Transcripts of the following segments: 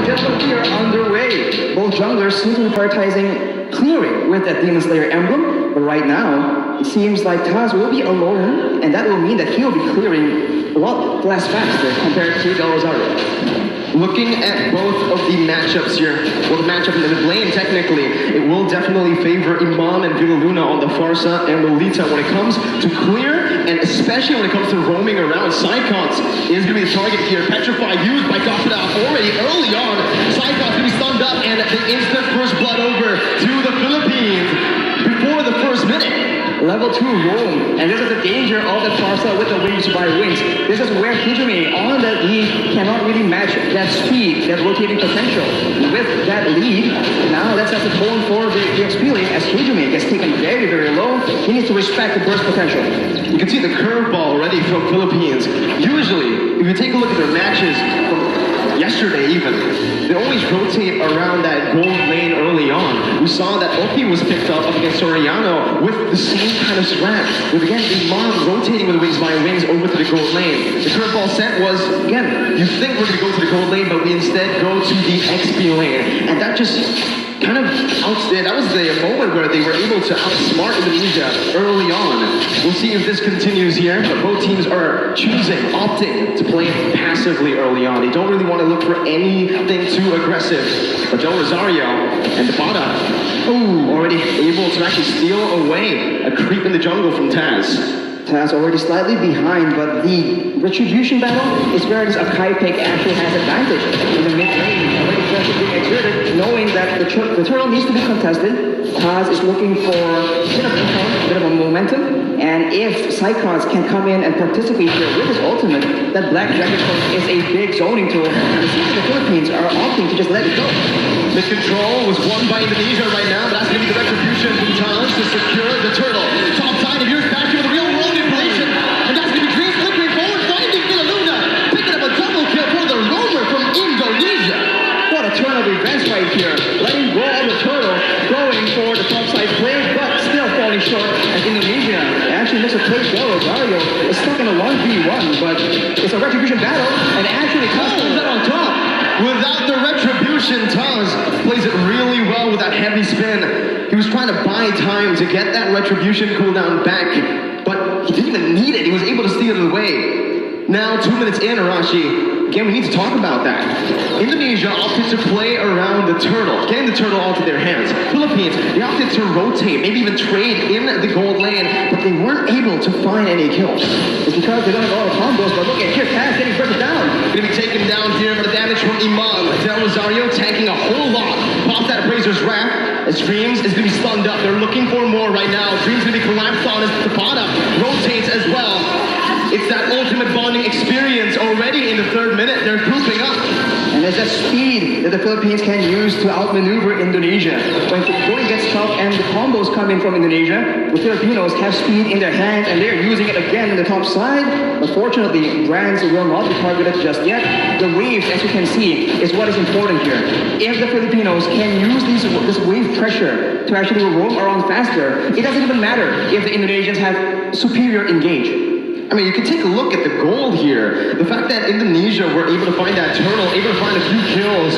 and gentlemen, we are underway. Both junglers seem to be prioritizing clearing with that Demon Slayer emblem, but right now, it seems like Taz will be alone, and that will mean that he'll be clearing a lot less faster compared to Del Rosario. Looking at both of the matchups here, well, the matchup in the mid lane, technically, it will definitely favor Imam and Villa Luna on the far side and Lolita when it comes to clear, and especially when it comes to roaming around. Psychons is going to be the target here. Petrify used by Gopida already early on. Psychons going to be stunned up, and the instant first blood over to the Philippines before the first minute. Level 2 roam, and this is the danger of the Parsa with the wings by wings. This is where Hijime on that lead cannot really match that speed, that rotating potential. With that lead, now that sets the tone for the XP lane as Hijime gets taken very, very low. He needs to respect the burst potential. You can see the curveball already from Philippines. Usually, if you take a look at their matches from yesterday even, they always rotate around that gold lane early on. We saw that Oki was picked up against Soriano with the same kind of strat. With again, Imam rotating with wings by wings over to the gold lane. The curveball set was, again, you think we're going to go to the gold lane, but we instead go to the XP lane. And that just kind of outstayed. That was the moment where they were able to outsmart Indonesia early on. We'll see if this continues here, but both teams are opting to play it passively early on. They don't really want to look for anything too aggressive. But Del Rosario and Depata, already able to actually steal away a creep in the jungle from Taz. Taz already slightly behind, but the retribution battle is where this Akai pick actually has advantage. In the mid lane, already pressure being exerted, knowing that the turtle needs to be contested. Taz is looking for a bit of income, a bit of a momentum, and if Psychons can come in and participate here with his ultimate, that Black Jacket is a big zoning tool, and it seems the Philippines are opting to just let it go. The control was won by Indonesia right now, but that's going to be the retribution from Taz to secure the turtle. Top side of yours back here with a real world manipulation, and that's going to be Dreams flickering forward, finding Villa Luna, picking up a double kill for the roamer from Indonesia. What a turn of events right here, letting go of the turtle, going for the top side play, but still falling short as Indonesia actually makes a play. Del Rosario is stuck in a 1v1, but it's a retribution battle, and actually Taz pulls that on top. Without the retribution, Taz plays it really well with that heavy spin. He was trying to buy time to get that retribution cooldown back, but he didn't even need it. He was able to steal it away. Now, 2 minutes in, Arashi, again, we need to talk about that. Indonesia opted to play around the turtle, getting the turtle onto their hands. Philippines, they opted to rotate, maybe even trade in the gold lane, but they weren't able to find any kills. It's because they don't have all the combos, but look at here, Taz getting burst down. Gonna be taken down here by the damage from Imam. Del Rosario tanking a whole lot. Pops that Appraiser's Wrath as Dreams is gonna be stunned up. They're looking for more right now. Dreams gonna be collapsed on as Tapata rotates as well. It's that ultimate bonding experience already in the 3rd minute. They're grouping up. And it's that speed that the Philippines can use to outmaneuver Indonesia. When the going gets tough and the combos come in from Indonesia, the Filipinos have speed in their hands and they're using it again in the top side. But fortunately, brands will not be targeted just yet. The wave, as you can see, is what is important here. If the Filipinos can use this wave pressure to actually roam around faster, it doesn't even matter if the Indonesians have superior engage. I mean, you can take a look at the gold here. The fact that Indonesia were able to find that turtle, able to find a few kills,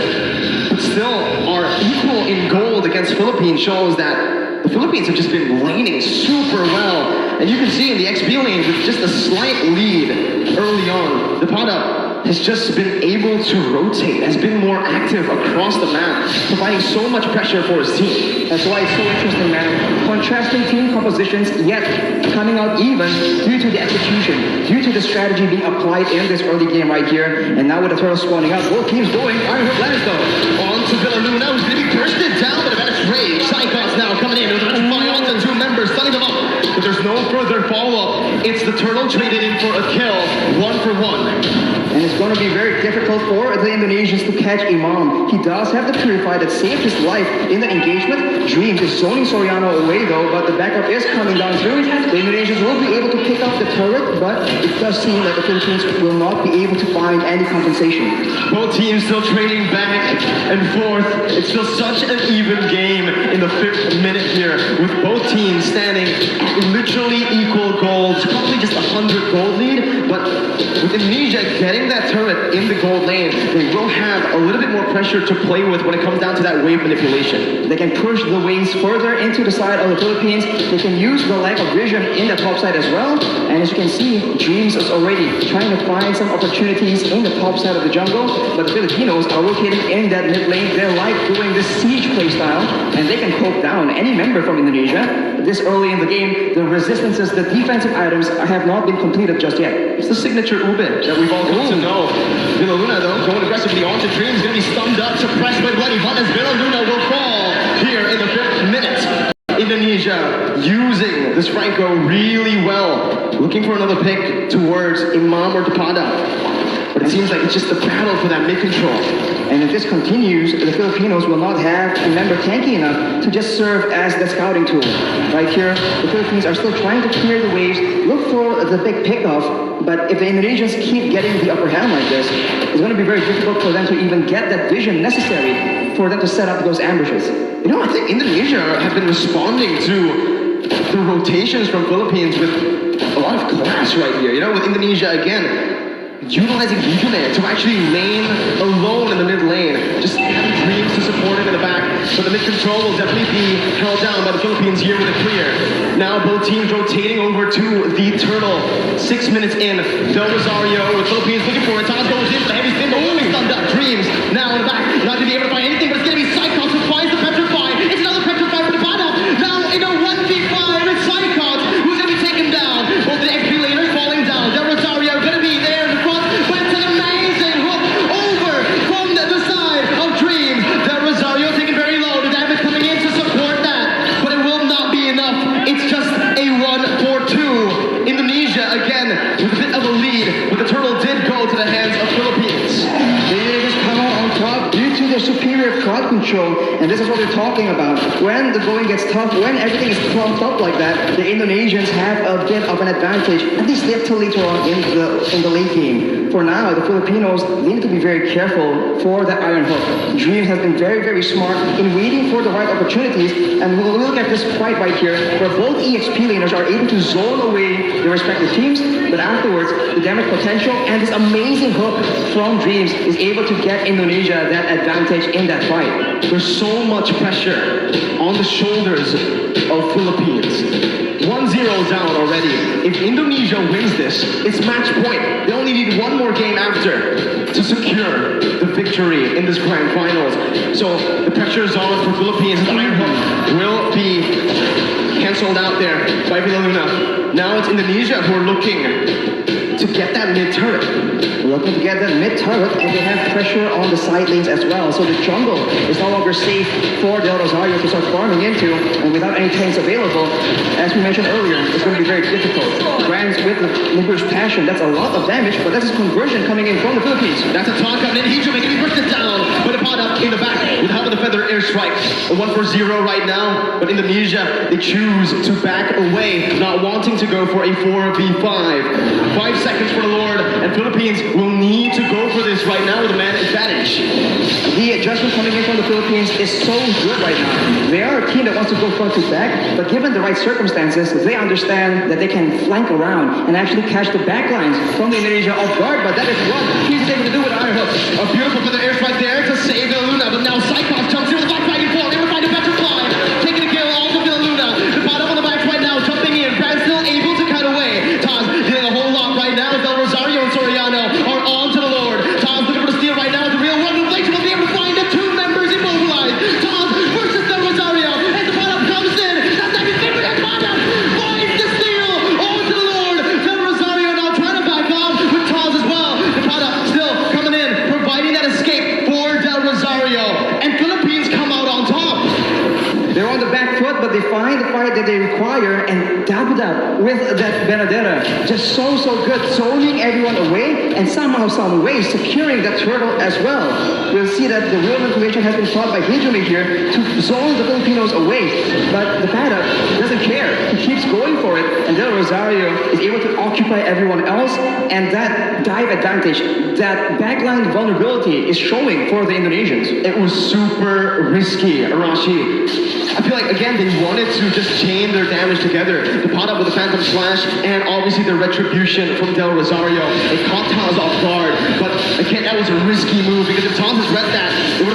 but still are equal in gold against Philippines shows that the Philippines have just been laning super well. And you can see in the XP lane with just a slight lead early on, the Pada has just been able to rotate, has been more active across the map, providing so much pressure for his team. That's why it's so interesting, man. Contrasting team compositions, yet coming out even due to the execution, due to the strategy being applied in this early game right here. And now with the turtle spawning up, both teams going Iron Hook Lands though. On to Villa Luna, who's going to be bursted down, but a Venice Rage. Psychons now coming in with a fly on to 2 members, stunning them up. But there's no further follow-up. It's the turtle traded in for a kill, 1 for 1. And it's going to be very difficult for the Indonesians to catch Imam. He does have the Purify that saved his life in the engagement. Dreams is zoning Soriano away though, but the backup is coming down through. The Indonesians will be able to pick up the turret, but it does seem that the Philippines will not be able to find any compensation. Both teams still trading back and forth. It's still such an even game in the 5th minute here, with both teams standing at literally equal goals. Probably just 100 gold lead, but with Indonesia getting that turret in the gold lane, they will have a little bit more pressure to play with when it comes down to that wave manipulation. They can push the wings further into the side of the Philippines. They can use the lack of vision in the top side as well. And as you can see, Dreams is already trying to find some opportunities in the top side of the jungle. But the Filipinos are rotating in that mid lane. They're like doing this siege play style, and they can poke down any member from Indonesia. This early in the game, the resistances, the defensive items have not been completed just yet. It's the signature ube that we've all come to know. Villa Luna, though, going aggressively onto Dreams, going to be stunned up, suppressed by Bloody Fun as Villa Luna will fall here in the 5th minute. Indonesia using this Franco really well, looking for another pick towards Imam or Depada. But it seems like it's just the battle for that mid-control. And if this continues, the Filipinos will not have a member tanky enough to just serve as the scouting tool. Right here, the Philippines are still trying to clear the waves, look for the big pickoff, but if the Indonesians keep getting the upper hand like this, it's going to be very difficult for them to even get that vision necessary for them to set up those ambushes. You know, I think Indonesia have been responding to the rotations from Philippines with a lot of class right here. You know, with Indonesia again, utilizing Hijune to actually lane alone in the mid lane. Just having Dreams to support him in the back. But the mid control will definitely be held down by the Philippines here with a clear. Now both teams rotating over to the Turtle. 6 minutes in, Del Rosario with Philippines looking for it. Taz goes in for the heavy spin, but only stunned up. Dreams now in the back. Not going to be able to find anything, but it's going to be Cyclops who finds the Petrify. It's another Petrify for the bottom. Now in a 1v5, it's Cyclops who's going to be taken down. Both the XP laners falling down. Del Rosario going to be there. Crowd control, and this is what we're talking about. When the going gets tough, when everything is clumped up like that, the Indonesians have a bit of an advantage, at least till later on in the late game. For now, the Filipinos need to be very careful for that iron hook. Dreams has been very, very smart in waiting for the right opportunities, and we'll look at this fight right here, where both EXP laners are able to zone away their respective teams, but afterwards, the damage potential and this amazing hook from Dreams is able to get Indonesia that advantage in that fight. There's so much pressure on the shoulders of Philippines. 1-0 down already. If Indonesia wins this, it's match point. They only need one more game after to secure the victory in this grand finals. So the pressure is on for Philippines. The iron hook will be cancelled out there by Villa Luna. Now it's Indonesia who are looking to get that mid-turret. Looking to get that mid-turret, and they have pressure on the side lanes as well. So the jungle is no longer safe for Del Rosario to start farming into, and without any tanks available, as we mentioned earlier, it's going to be very difficult. Brands with the Nigger's passion, that's a lot of damage, but that's his conversion coming in from the Philippines. That's a taunt coming in. He's going to be pushed it down, but upon up in the back with help of the feather airstrike. A 1-for-0 right now, but Indonesia, they choose to back away, not wanting to go for a 4v5. 5 seconds for the Lord, and Philippines will need to go for this right now with a man advantage. The adjustment coming in from the Philippines is so good right now. They are a team that wants to go front to back, but given the right circumstances, they understand that they can flank around and actually catch the backlines from the Indonesia off guard, but that is what he's able to do with iron hooks. A beautiful feather airstrike there to save Villa Luna, but now Cyclops jumps in with the back and forth. Able to find a better fly, taking a kill off of Villa Luna. The bottom on the back right now, jumping in. Brand still able to cut away. Taz dealing a whole lot right now. Del Rosario and Soriano are on to the Lord. Taz looking for the steal right now. The real one. Inflation will be able to find the two members immobilized. Taz versus Del Rosario. And the bottom comes in. That's like his favorite. And bottom finds the steal. On to the Lord. Del Rosario now trying to back off with Taz as well. The bottom still coming in, providing that escape for Del Rosario. And Philippines come out on top. They're on the back foot, but they find the fight that they require and dab it up with that Benedetta. Just so good, zoning everyone away and somehow, some way, securing that turtle as well. We'll see that the real manipulation has been taught by Hijumi here to zone the Filipinos away. But the Pada doesn't care. He keeps going for it, and Del Rosario is able to occupy everyone else, and that dive advantage, that backline vulnerability is showing for the Indonesians. It was super risky, Arashi. I feel like, again, they wanted to just chain their damage together. The pot up with the Phantom Slash, and obviously the retribution from Del Rosario. It caught Taz off guard, but again, that was a risky move, because if Taz has read that, it would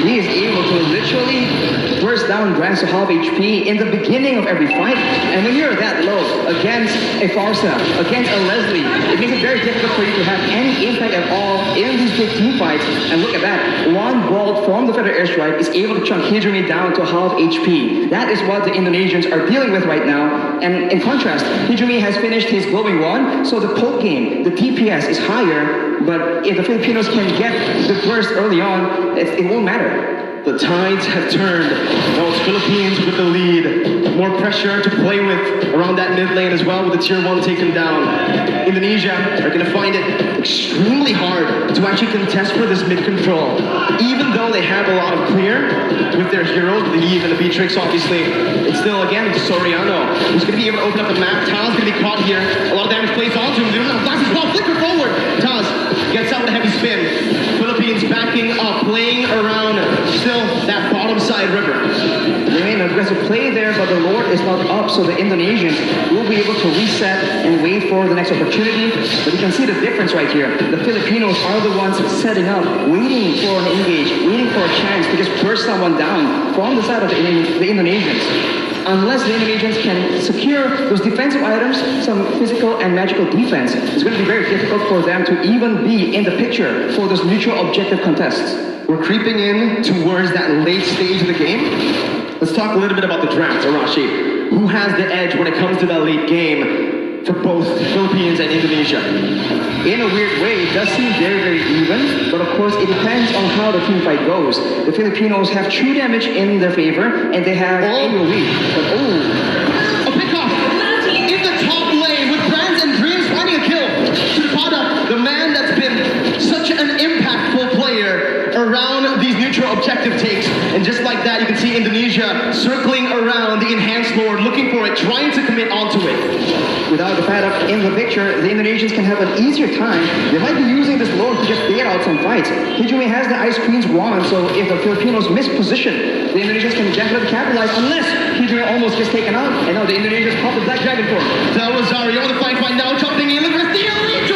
he is able to literally burst down brands to half HP in the beginning of every fight. And when you're that low against a Farsa, against a Leslie, it makes it very difficult for you to have any impact at all in these big team fights. And look at that, one bolt from the feather airstrike is able to chunk Hijumi down to half HP. That is what the Indonesians are dealing with right now. And in contrast, Hijumi has finished his glowing one, so the poke game, the DPS is higher, but if the Filipinos can get the burst early on, it won't matter. The tides have turned. Now it's Philippines with the lead. More pressure to play with around that mid lane as well with the tier 1 taken down. Indonesia are going to find it extremely hard to actually contest for this mid control. Even though they have a lot of clear with their heroes, the Eve and the Beatrix obviously, it's still again Soriano who's going to be able to open up the map. Taz going to be caught here. A lot of damage plays onto him. They don't have flash as well. Flicker forward. Taz gets out with a heavy spin. Philippines backing up, playing around still that bottom side river. They made an aggressive play there, but the Lord is not up, so the Indonesians will be able to reset and wait for the next opportunity. But you can see the difference right here. The Filipinos are the ones setting up, waiting for an engage, waiting for a chance to just burst someone down from the side of the Indonesians. Unless the Indonesians can secure those defensive items, some physical and magical defense, it's going to be very difficult for them to even be in the picture for those mutual objective contests. We're creeping in towards that late stage of the game. Let's talk a little bit about the draft, Arashi. Who has the edge when it comes to that late game for both Philippines and Indonesia? In a weird way, it does seem very, very even, but of course it depends on how the team fight goes. The Filipinos have true damage in their favor, and they have AoE. But a pickoff in the top lane with Brands and Dreams finding a kill. Supada, the man that's been such an impactful player around these neutral objective takes. And just like that, you can see Indonesia circling around the Enhanced Lord, looking for it, trying to commit onto it. Without the Fad up in the picture, the Indonesians can have an easier time. They might be using this Lord to just bait out some fights. Hijumi has the Ice Queen's wand, so if the Filipinos miss position, the Indonesians can definitely capitalize unless Hijumi almost gets taken out. And now the Indonesians pop the Black Dragon for him. Del Rosario on the flank right now, jumping in. Look at the Elite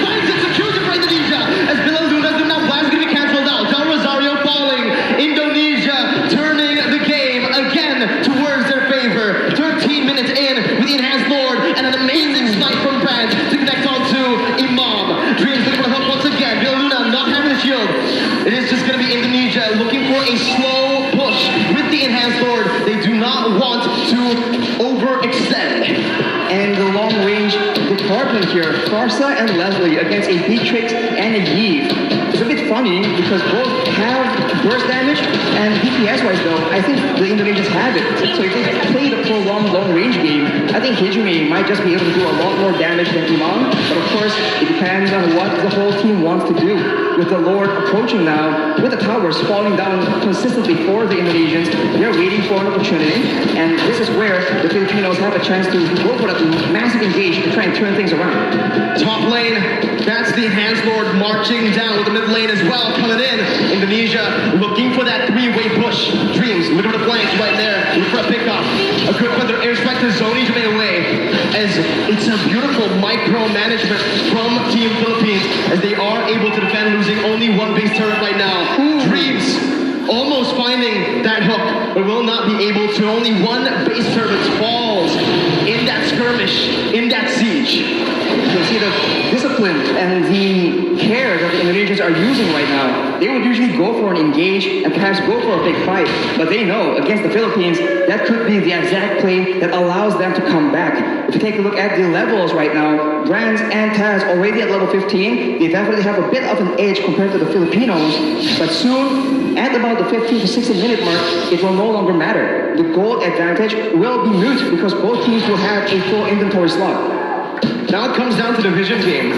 finds it, secures it for Indonesia. As Villa Luna's now blast going to be cancelled out. Del Rosario falling. Indonesia turning the game again towards their favor. 13 minutes in with the Enhanced Lord and an amazing snipe from Brand to connect onto Imam. Dreams looking for help once again. Villa Luna not having a shield. It is just going to be Indonesia looking for a slow push with the Enhanced Lord. They do not want to overextend. And the long-range department here, Farsa and Leslie against a Beatrix and a Eve. It's a bit funny because both have burst damage, and DPS-wise though, I think the Indonesians have it. So if they play the prolonged long-range game, I think Hijumi might just be able to do a lot more damage than Imam. But of course, it depends on what the whole team wants to do. With the Lord approaching now, with the towers falling down consistently for the Indonesians, they're waiting for an opportunity, and this is where the Filipinos have a chance to go for that massive engage and try and turn things around. Top lane, that's the Enhanced Lord marching down with the mid lane as well, coming in. Indonesia looking for that three-way push. Dreams, look at the flanks right there, looking for a pickoff. A good feather airstrike to Zoni to make away. As it's a beautiful micro-management from Team Philippines as they are able to defend, losing only one base turret right now. Dreams almost finding that hook, but will not be able to. Only one base turret falls in that skirmish, in that siege. You can see the discipline and the care that the Indonesians are using right now. They would usually go for an engage and perhaps go for a big fight, but they know against the Philippines, that could be the exact play that allows them to come back. If you take a look at the levels right now, Brands and Taz already at level 15, they definitely have a bit of an edge compared to the Filipinos, but soon, at about the 15 to 16 minute mark, it will no longer matter. The gold advantage will be moot because both teams will have a full inventory slot. Now it comes down to the vision game.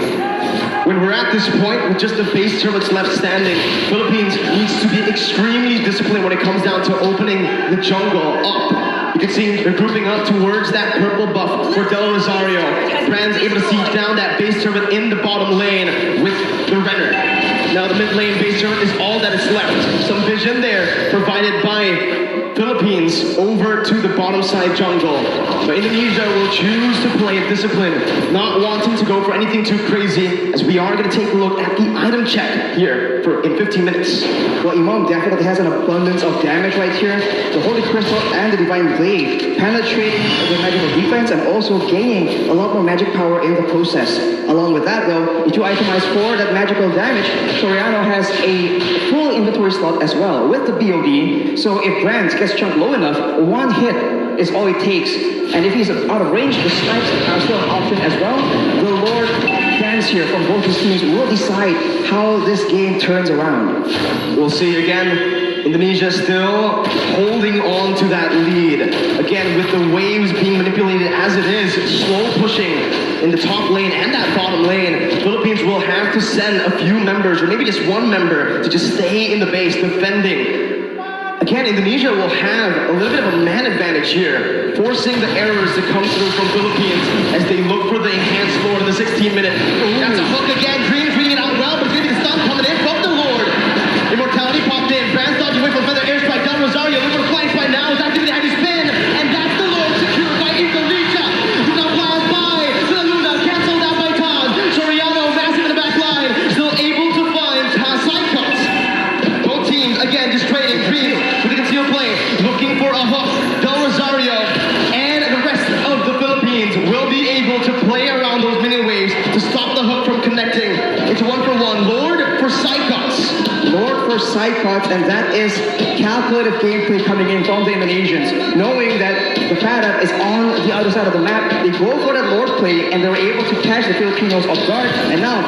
When we're at this point with just the base turrets left standing, Philippines needs to be extremely disciplined when it comes down to opening the jungle up. You can see they're grouping up towards that purple buff for Del Rosario. Brand's able to siege down that base turret in the bottom lane with the Renner. Now the mid lane base turret is all that is left. Some vision there provided by Philippines over to the bottom side jungle. But Indonesia will choose to play it disciplined, not wanting to go for anything too crazy, as we are going to take a look at the item check here in 15 minutes. Well, Imam definitely has an abundance of damage right here. The Holy Crystal and the Divine Blade penetrating the magical defense and also gaining a lot more magic power in the process. Along with that though, if you itemize for that magical damage, Soriano has a full inventory slot as well with the BOD. So if Brand gets chunked low enough, one hit is all it takes. And if he's out of range, the snipes are still an option as well. The Lord fans here from both these teams will decide how this game turns around. We'll see again. Indonesia still holding on to that lead. Again, with the waves being manipulated as it is, slow pushing in the top lane and that bottom lane. Philippines will have to send a few members, or maybe just one member, to just stay in the base defending. Again, Indonesia will have a little bit of a man advantage here, forcing the errors to come through from Philippines as they look for the enhanced Lord in the 16-minute. That's a hook again. Dream's reading it out well, but maybe the stun coming in from the Lord. Immortality popped in. Brand dodging away from Feather Airstrike. Del Rosario looking for the flanks right now. Is activating the heavy spin, and that's the Lord secured by Indonesia. Now flies by. The Luna canceled out by Taz. Soriano massive in the back line. Still able to find Taz side cuts. Both teams again just trading. Dream with the concealed play, looking for a hook. Del Rosario and the rest of the Philippines will be able to play around those mini waves to stop the hook from connecting. It's 1-for-1. Lord for side cuts. Lord for side cuts, and that is calculated gameplay coming in from the Indonesians. Knowing that the Fadab is on the other side of the map, they go for that Lord play, and they're able to catch the Filipinos off guard, and now...